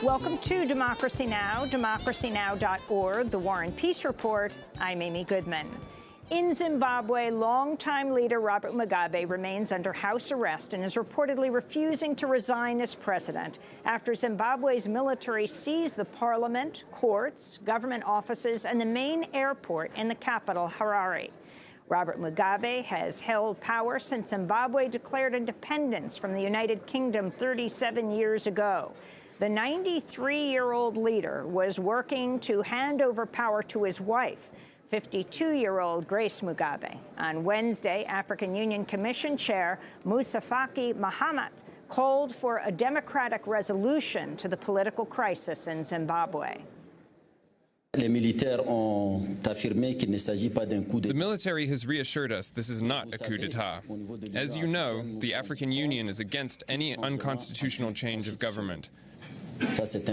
Welcome to Democracy Now!, democracynow.org, The War and Peace Report. I'm Amy Goodman. In Zimbabwe, longtime leader Robert Mugabe remains under house arrest and is reportedly refusing to resign as president after Zimbabwe's military seized the parliament, courts, government offices, and the main airport in the capital, Harare. Robert Mugabe has held power since Zimbabwe declared independence from the United Kingdom 37 years ago. The 93-year-old leader was working to hand over power to his wife, 52-year-old Grace Mugabe. On Wednesday, African Union Commission Chair Musa Faki Mahamat called for a democratic resolution to the political crisis in Zimbabwe. The military has reassured us this is not a coup d'etat. As you know, the African Union is against any unconstitutional change of government. This is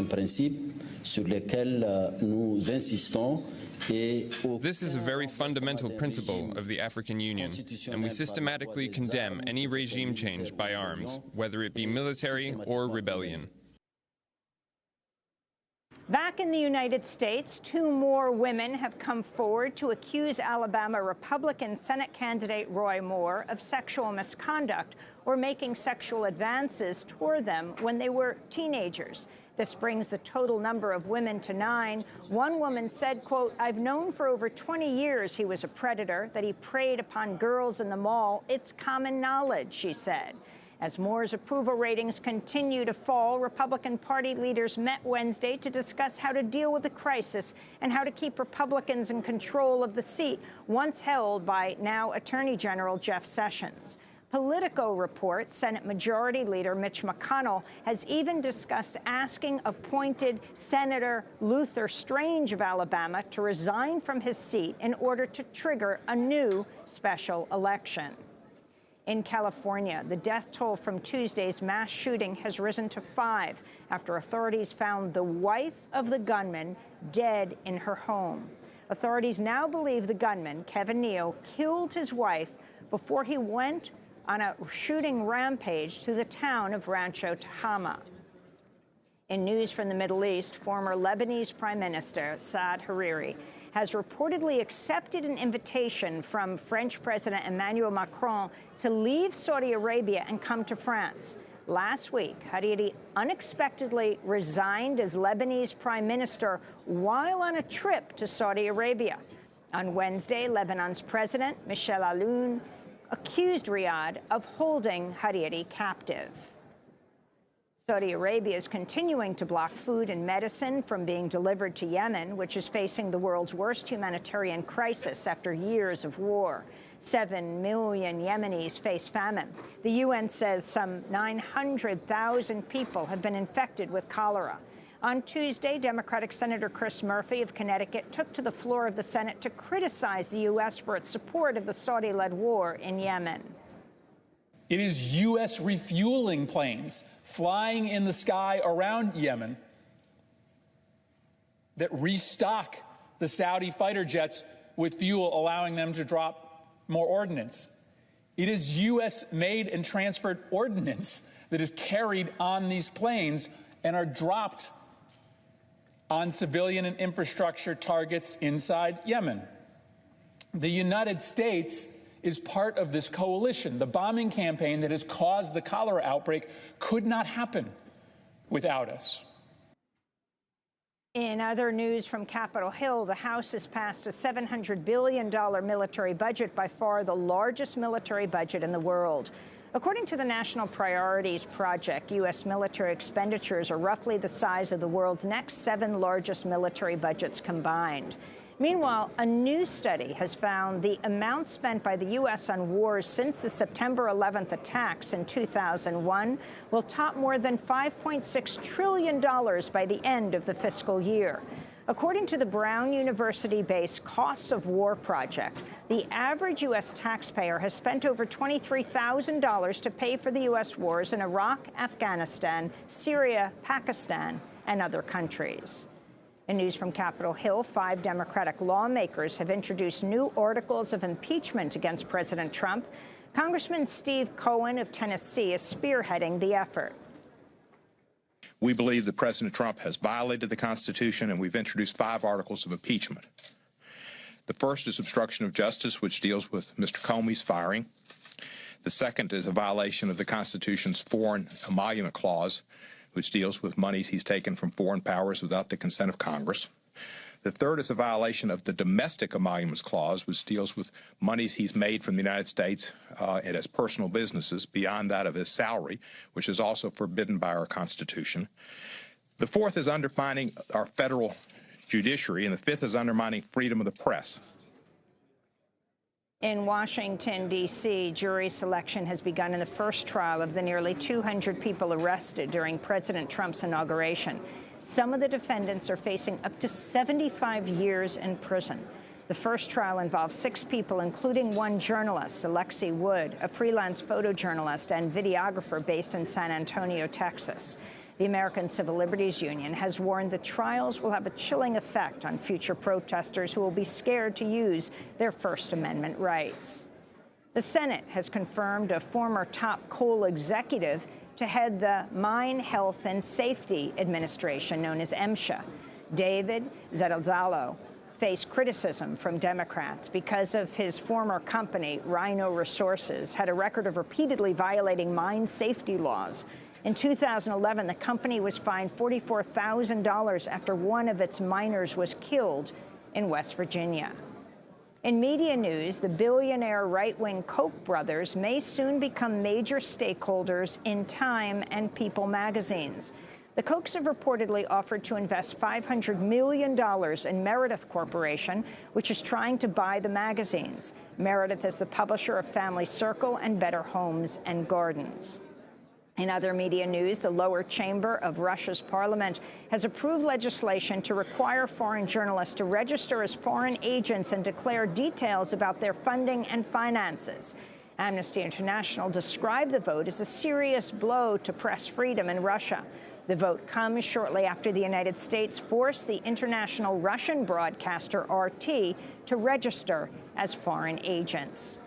a very fundamental principle of the African Union, and we systematically condemn any regime change by arms, whether it be military or rebellion. Back in the United States, 2 more women have come forward to accuse Alabama Republican Senate candidate Roy Moore of sexual misconduct or making sexual advances toward them when they were teenagers. This brings the total number of women to 9. One woman said, quote, "I've known for over 20 years he was a predator, that he preyed upon girls in the mall. It's common knowledge," she said. As Moore's approval ratings continue to fall, Republican Party leaders met Wednesday to discuss how to deal with the crisis and how to keep Republicans in control of the seat once held by now Attorney General Jeff Sessions. Politico reports Senate Majority Leader Mitch McConnell has even discussed asking appointed Senator Luther Strange of Alabama to resign from his seat in order to trigger a new special election. In California, the death toll from Tuesday's mass shooting has risen to 5 after authorities found the wife of the gunman dead in her home. Authorities now believe the gunman, Kevin Neal, killed his wife before he went on a shooting rampage through the town of Rancho Tehama. In news from the Middle East, former Lebanese Prime Minister Saad Hariri has reportedly accepted an invitation from French President Emmanuel Macron to leave Saudi Arabia and come to France. Last week, Hariri unexpectedly resigned as Lebanese Prime Minister while on a trip to Saudi Arabia. On Wednesday, Lebanon's President, Michel Aoun, accused Riyadh of holding Hariri captive. Saudi Arabia is continuing to block food and medicine from being delivered to Yemen, which is facing the world's worst humanitarian crisis after years of war. 7 million Yemenis face famine. The UN says some 900,000 people have been infected with cholera. On Tuesday, Democratic Senator Chris Murphy of Connecticut took to the floor of the Senate to criticize the U.S. for its support of the Saudi-led war in Yemen. It is U.S. refueling planes flying in the sky around Yemen that restock the Saudi fighter jets with fuel, allowing them to drop more ordnance. It is U.S.-made and transferred ordnance that is carried on these planes and are dropped on civilian and infrastructure targets inside Yemen. The United States is part of this coalition. The bombing campaign that has caused the cholera outbreak could not happen without us. In other news from Capitol Hill, the House has passed a $700 billion military budget, by far the largest military budget in the world. According to the National Priorities Project, U.S. military expenditures are roughly the size of the world's next 7 largest military budgets combined. Meanwhile, a new study has found the amount spent by the U.S. on wars since the September 11th attacks in 2001 will top more than $5.6 trillion by the end of the fiscal year. According to the Brown University-based Costs of War project, the average U.S. taxpayer has spent over $23,000 to pay for the U.S. wars in Iraq, Afghanistan, Syria, Pakistan, and other countries. In news from Capitol Hill, 5 Democratic lawmakers have introduced new articles of impeachment against President Trump. Congressman Steve Cohen of Tennessee is spearheading the effort. We believe that President Trump has violated the Constitution, and we've introduced 5 articles of impeachment. The first is obstruction of justice, which deals with Mr. Comey's firing. The second is a violation of the Constitution's Foreign Emolument Clause, which deals with monies he's taken from foreign powers without the consent of Congress. The third is a violation of the Domestic Emoluments Clause, which deals with monies he's made from the United States and as personal businesses beyond that of his salary, which is also forbidden by our Constitution. The fourth is undermining our federal judiciary, and the fifth is undermining freedom of the press. In Washington, D.C., jury selection has begun in the first trial of the nearly 200 people arrested during President Trump's inauguration. Some of the defendants are facing up to 75 years in prison. The first trial involves 6 people, including one journalist, Alexei Wood, a freelance photojournalist and videographer based in San Antonio, Texas. The American Civil Liberties Union has warned the trials will have a chilling effect on future protesters who will be scared to use their First Amendment rights. The Senate has confirmed a former top coal executive to head the Mine Health and Safety Administration, known as MSHA. David Zavala faced criticism from Democrats because of his former company, Rhino Resources, had a record of repeatedly violating mine safety laws. In 2011, the company was fined $44,000 after one of its miners was killed in West Virginia. In media news, the billionaire right-wing Koch brothers may soon become major stakeholders in Time and People magazines. The Kochs have reportedly offered to invest $500 million in Meredith Corporation, which is trying to buy the magazines. Meredith is the publisher of Family Circle and Better Homes and Gardens. In other media news, the lower chamber of Russia's parliament has approved legislation to require foreign journalists to register as foreign agents and declare details about their funding and finances. Amnesty International described the vote as a serious blow to press freedom in Russia. The vote comes shortly after the United States forced the international Russian broadcaster RT to register as foreign agents.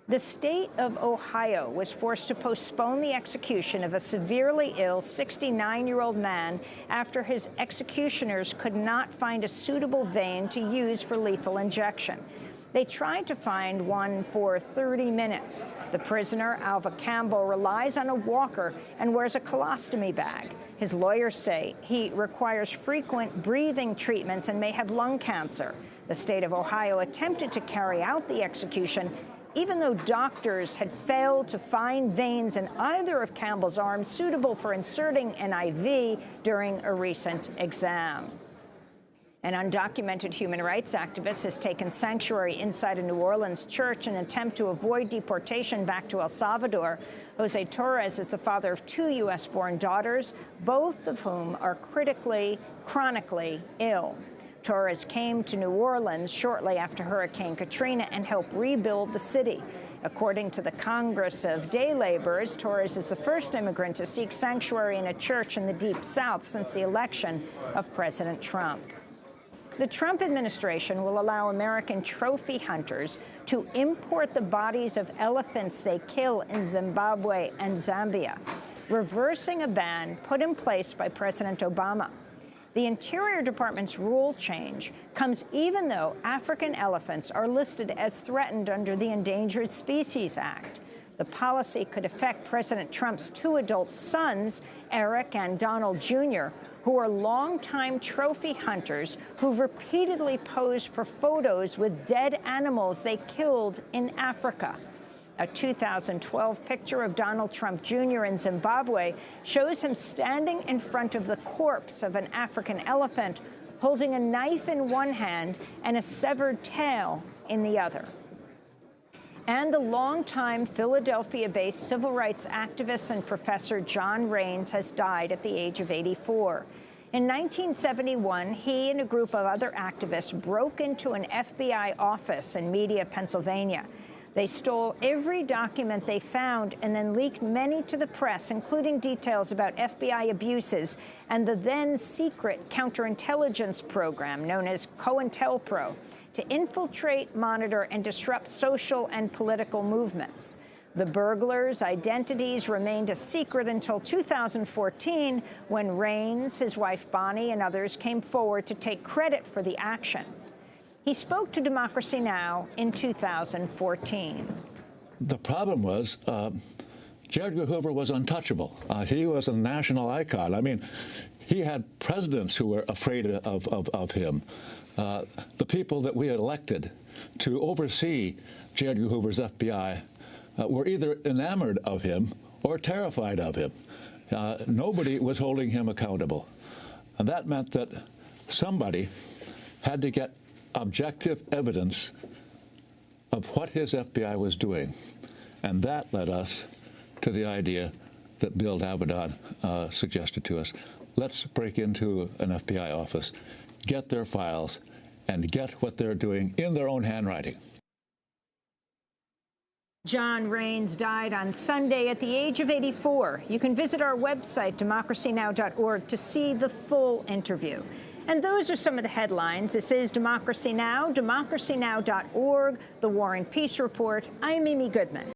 The state of Ohio was forced to postpone the execution of a severely ill 69-year-old man after his executioners could not find a suitable vein to use for lethal injection. They tried to find one for 30 minutes. The prisoner, Alva Campbell, relies on a walker and wears a colostomy bag. His lawyers say he requires frequent breathing treatments and may have lung cancer. The state of Ohio attempted to carry out the execution even though doctors had failed to find veins in either of Campbell's arms suitable for inserting an IV during a recent exam. An undocumented human rights activist has taken sanctuary inside a New Orleans church in an attempt to avoid deportation back to El Salvador. Jose Torres is the father of 2 U.S.-born daughters, both of whom are chronically ill. Torres came to New Orleans shortly after Hurricane Katrina and helped rebuild the city. According to the Congress of Day Laborers, Torres is the first immigrant to seek sanctuary in a church in the Deep South since the election of President Trump. The Trump administration will allow American trophy hunters to import the bodies of elephants they kill in Zimbabwe and Zambia, reversing a ban put in place by President Obama. The Interior Department's rule change comes even though African elephants are listed as threatened under the Endangered Species Act. The policy could affect President Trump's 2 adult sons, Eric and Donald Jr., who are longtime trophy hunters who've repeatedly posed for photos with dead animals they killed in Africa. A 2012 picture of Donald Trump Jr. in Zimbabwe shows him standing in front of the corpse of an African elephant, holding a knife in one hand and a severed tail in the other. And the longtime Philadelphia-based civil rights activist and professor John Raines has died at the age of 84. In 1971, he and a group of other activists broke into an FBI office in Media, Pennsylvania. They stole every document they found and then leaked many to the press, including details about FBI abuses and the then-secret counterintelligence program known as COINTELPRO to infiltrate, monitor, and disrupt social and political movements. The burglars' identities remained a secret until 2014, when Rains, his wife Bonnie, and others came forward to take credit for the action. He spoke to Democracy Now! In 2014. The problem was J. Edgar Hoover was untouchable. He was a national icon. I mean, he had presidents who were afraid of him. The people that we had elected to oversee J. Edgar Hoover's FBI were either enamored of him or terrified of him. Nobody was holding him accountable. And that meant that somebody had to get objective evidence of what his FBI was doing. And that led us to the idea that Bill Avedon suggested to us. Let's break into an FBI office, get their files, and get what they're doing in their own handwriting. John Rains died on Sunday at the age of 84. You can visit our website, democracynow.org, to see the full interview. And those are some of the headlines. This is Democracy Now!, democracynow.org, The War and Peace Report. I'm Amy Goodman.